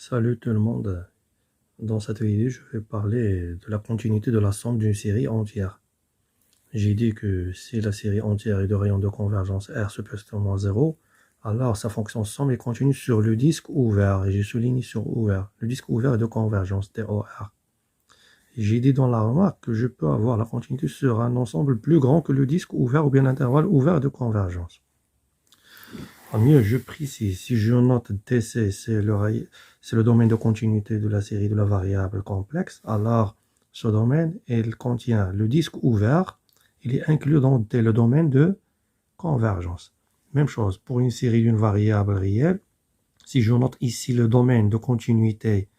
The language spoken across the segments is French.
Salut tout le monde. Dans cette vidéo, je vais parler de la continuité de la somme d'une série entière. J'ai dit que si la série entière est de rayon de convergence R supposé moins 0, alors sa fonction somme est continue sur le disque ouvert. Et j'ai souligné sur ouvert. Le disque ouvert est de convergence, DOR. J'ai dit dans la remarque que je peux avoir la continuité sur un ensemble plus grand que le disque ouvert ou bien l'intervalle ouvert de convergence. Mieux, je précise, si je note TC, c'est le domaine de continuité de la série de la variable complexe, alors ce domaine, il contient le disque ouvert, il est inclus dans le domaine de convergence. Même chose, pour une série d'une variable réelle, si je note ici le domaine de continuité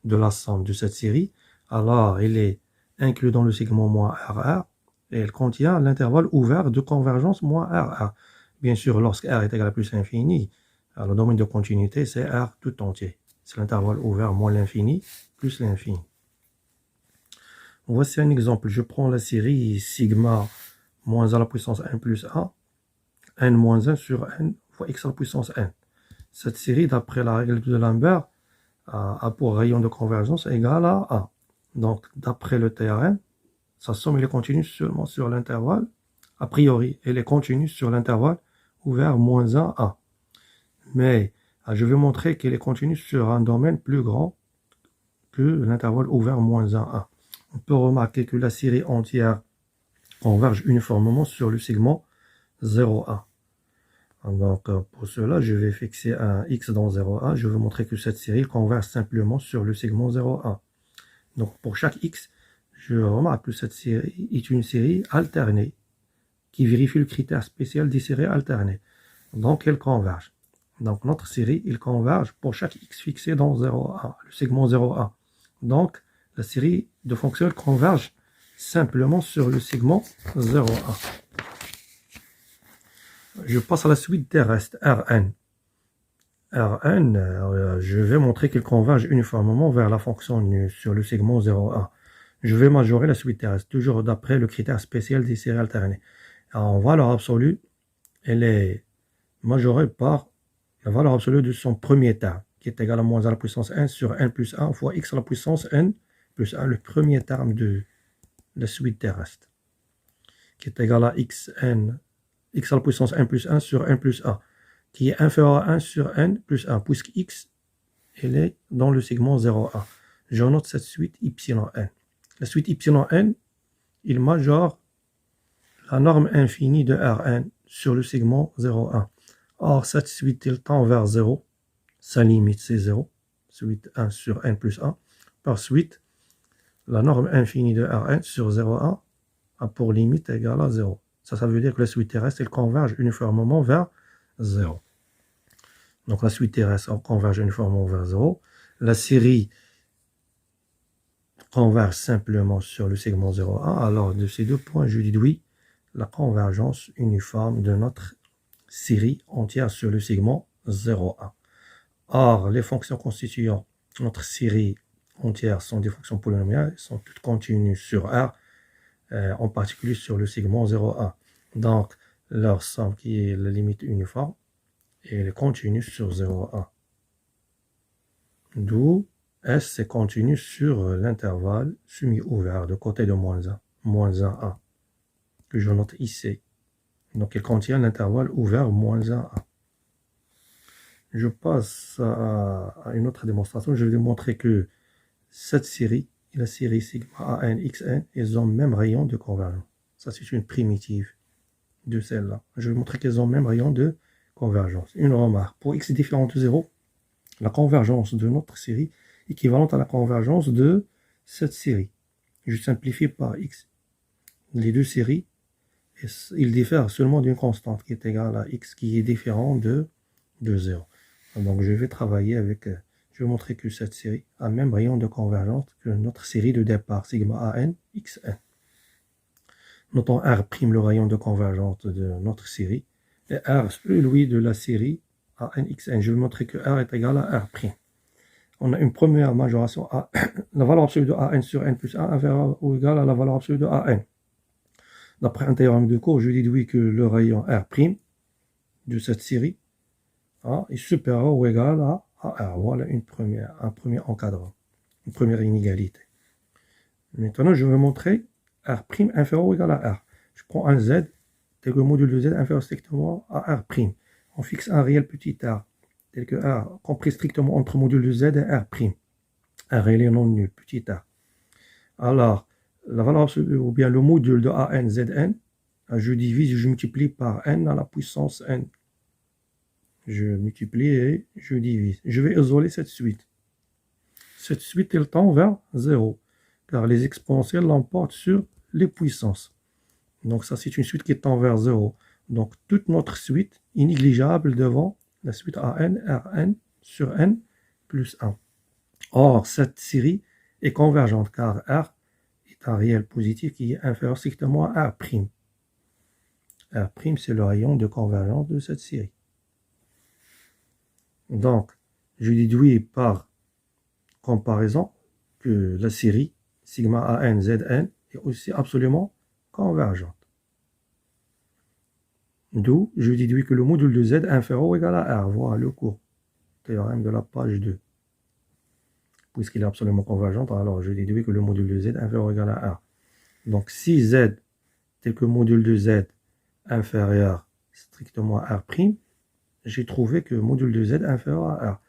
de la somme de cette série, alors il est inclus dans le segment moins RR, et il contient l'intervalle ouvert de convergence moins RR. Bien sûr, lorsque R est égal à plus l'infini, le domaine de continuité, c'est R tout entier. C'est l'intervalle ouvert moins l'infini plus l'infini. Voici un exemple. Je prends la série sigma moins à la puissance 1 plus 1, n moins 1 sur n fois x à la puissance n. Cette série, d'après la règle de Lambert, a pour rayon de convergence égal à 1. Donc, d'après le théorème, sa somme elle est continue seulement sur l'intervalle. A priori, elle est continue sur l'intervalle ouvert moins 1, 1. Mais je vais montrer qu'elle est continue sur un domaine plus grand que l'intervalle ouvert moins 1, 1. On peut remarquer que la série entière converge uniformément sur le segment 0, 1. Donc pour cela, je vais fixer un x dans 0, 1. Je vais montrer que cette série converge simplement sur le segment 0, 1. Donc pour chaque x, je remarque que cette série est une série alternée qui vérifie le critère spécial des séries alternées. Donc elle converge. Donc notre série, il converge pour chaque x fixé dans 0, 1, le segment 0, 1. Donc la série de fonctions converge simplement sur le segment 0, 1. Je passe à la suite des restes, Rn. Rn, je vais montrer qu'il converge uniformément vers la fonction sur le segment 0, 1. Je vais majorer la suite des restes, toujours d'après le critère spécial des séries alternées. En valeur absolue, elle est majorée par la valeur absolue de son premier terme, qui est égal à moins à la puissance n sur n plus 1 fois x à la puissance n plus 1, le premier terme de la suite des restes, qui est égal à x à la puissance n plus 1 sur n plus 1, qui est inférieur à 1 sur n plus 1, puisque x, elle est dans le segment 0, 1. Je note cette suite yn. La suite yn, il majore la norme infinie de Rn sur le segment 0, 1. Or, cette suite, elle tend vers 0. Sa limite, c'est 0. Suite 1 sur n plus 1. Par suite, la norme infinie de Rn sur 0, 1 a pour limite égale à 0. Ça veut dire que la suite terrestre, elle converge uniformément vers 0. Donc, la suite terrestre converge uniformément vers 0. La série converge simplement sur le segment 0, 1. Alors, de ces deux points, je déduis la convergence uniforme de notre série entière sur le segment 0, 1. Or, les fonctions constituant notre série entière sont des fonctions polynomiales, sont toutes continues sur R, en particulier sur le segment 0, 1. Donc, leur somme qui est la limite uniforme, elle est continue sur 0, 1. D'où S est continu sur l'intervalle semi-ouvert de côté de moins 1, 1, que je note ici. Donc, elle contient l'intervalle ouvert moins 1, 1. Je passe à une autre démonstration. Je vais montrer que cette série et la série sigma an xn, elles ont le même rayon de convergence. Ça, c'est une primitive de celle-là. Je vais montrer qu'elles ont le même rayon de convergence. Une remarque. Pour x différent de 0, la convergence de notre série est équivalente à la convergence de cette série. Je simplifie par x. Les deux séries, ils diffèrent seulement d'une constante qui est égale à x, qui est différent de 0. Donc je vais travailler avec, je vais montrer que cette série a le même rayon de convergence que notre série de départ, sigma an xn. Notons R', le rayon de convergence de notre série, et R, lui, de la série an xn. Je vais montrer que R est égal à R'. On a une première majoration à la valeur absolue de an sur n plus 1 inférieure ou égale à la valeur absolue de an. D'après un théorème de cours, je déduis que le rayon R' de cette série est supérieur ou égal à à R. Voilà un premier encadrant, une première inégalité. Maintenant, je vais montrer R' inférieur ou égal à R. Je prends un Z, tel que le module de Z inférieur strictement à R'. On fixe un réel petit r, tel que R compris strictement entre module de Z et R'. Un réel non nul, petit r. Alors, la valeur absolue, ou bien le module de AN, Zn, je divise, je multiplie par n à la puissance n. Je multiplie et je divise. Je vais isoler cette suite. Cette suite, elle tend vers 0, car les exponentielles l'emportent sur les puissances. Donc ça, c'est une suite qui tend vers 0. Donc toute notre suite est négligeable devant la suite AN, Rn sur n plus 1. Or, cette série est convergente, car R est un réel positif qui est inférieur strictement à R'. R', c'est le rayon de convergence de cette série. Donc, je déduis par comparaison que la série sigma AN Zn est aussi absolument convergente. D'où je déduis que le module de Z inférieur ou égal à R. Voilà le cours. Théorème de la page 2. Puisqu'il est absolument convergent, alors je déduis que le module de Z inférieur ou égal à R. Donc si Z tel que module de Z inférieur strictement à R', j'ai trouvé que module de Z inférieur à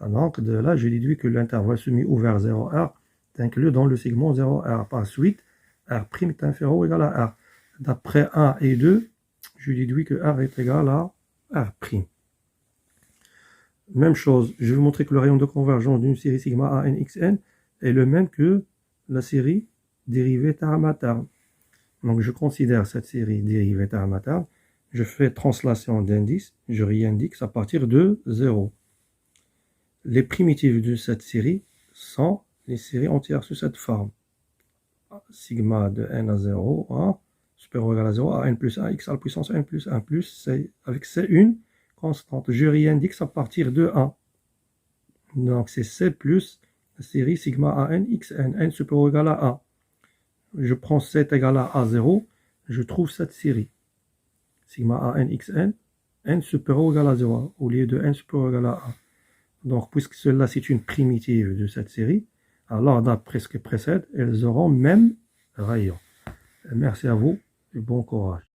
R. Donc de là, je déduis que l'intervalle semi-ouvert 0R est inclus dans le segment 0R. Par suite, R' est inférieur ou égal à R. D'après 1 et 2, je déduis que R est égal à R'. Même chose, je vais montrer que le rayon de convergence d'une série sigma AN XN est le même que la série dérivée terme à terme. Donc je considère cette série dérivée terme à terme. Je fais translation d'indice, je réindique à partir de 0. Les primitives de cette série sont les séries entières sous cette forme. Sigma de n à 0, 1, supérieur ou égal à 0, à n plus 1, x à la puissance n plus 1 plus, c, avec C1 constante. Je réindique à partir de 1. Donc c'est C plus la série sigma à n, xn, n supérieur ou égal à 1. Je prends 7 égal à A0, je trouve cette série. Sigma a n xn, n supérieur ou égal à 0, au lieu de n supérieur ou égal à 1. Donc, puisque cela c'est une primitive de cette série, alors d'après ce qui précède, elles auront même rayon. Merci à vous et bon courage.